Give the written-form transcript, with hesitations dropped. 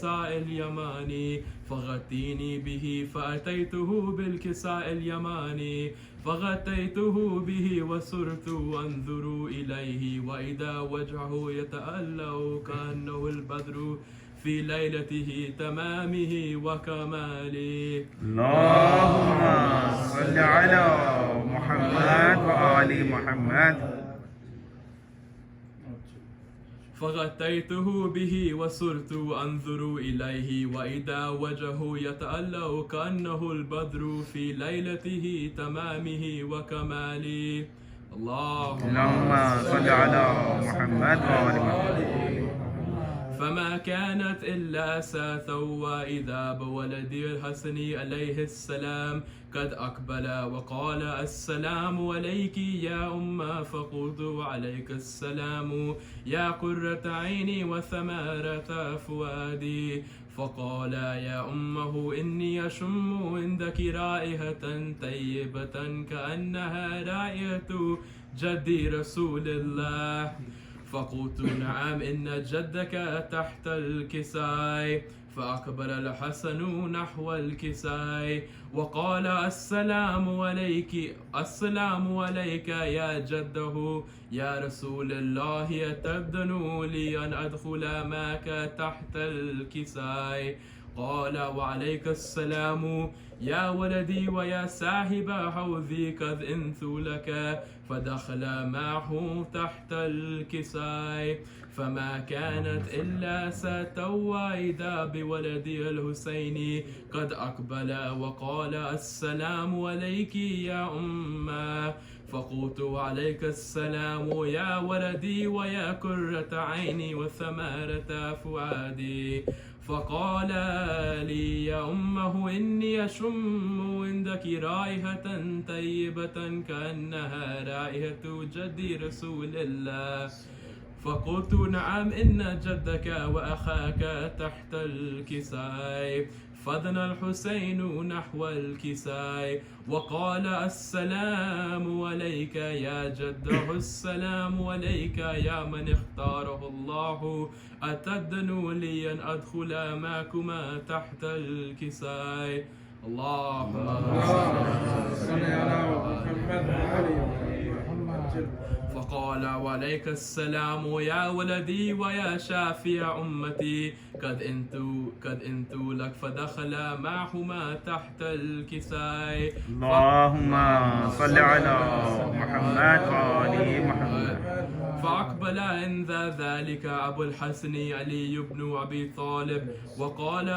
الكساء اليماني فغطيني به، فأتيته بالكساء اليماني فغطيته به وصرت أنظر إليه وإذا وجهه يتألأ كأنه البدر في ليلته تمامه وكماله. اللهم صل على محمد وآل محمد. فغطيته به وصرت أنظر إليه وإذا وجهه يتألأ كأنه البدر في ليلته تمامه وكماله. اللهم صل على محمد وآل محمد. فما كانت إلا ساعة وإذا بولدي الحسن عليه السلام قد أقبل وقال السلام عليك يا أمه، فقلت عليك السلام يا قرة عيني وثمرة فؤادي. فقال يا أمه إني أشم عندك رائحة طيبة كأنها رائحة جدي رسول الله. فقلت نعم إن جدك تحت الكساء. فأقبل الحسن نحو الكساء وقال السلام عليك، السلام عليك يا جده يا رسول الله، أتأذن لي أن أدخل معك تحت الكساء؟ قال وعليك السلام يا ولدي ويا صاحب حوضي قد أذنت لك. فدخل معه تحت الكساء. فما كانت إلا ساعة وإذا بولدي الحسين قد أقبل وقال السلام عليك يا أمه. فقلت عليك السلام يا ولدي ويا قرة عيني وثمرة فؤادي. فقال لي يا أمه إني أشم عندك رائحة طيبة كأنها رائحة جدي رسول الله. فقلت نعم إن جدك وأخاك تحت الكساء. فدنا الحسين نحو الكساء وقال السلام عليك يا جده، السلام عليك يا من اختاره الله، أتأذن لي أن أدخل معكما تحت الكساء؟ اللهم صل على محمد وآل. فقال وعليك السلام يا ولدي ويا شافع أمتي قد أنت لك. فدخل معهما تحت الكساء. اللهم صل على محمد وآل محمد. فأقبل عند ذلك أبو الحسن علي بن أبي طالب وقال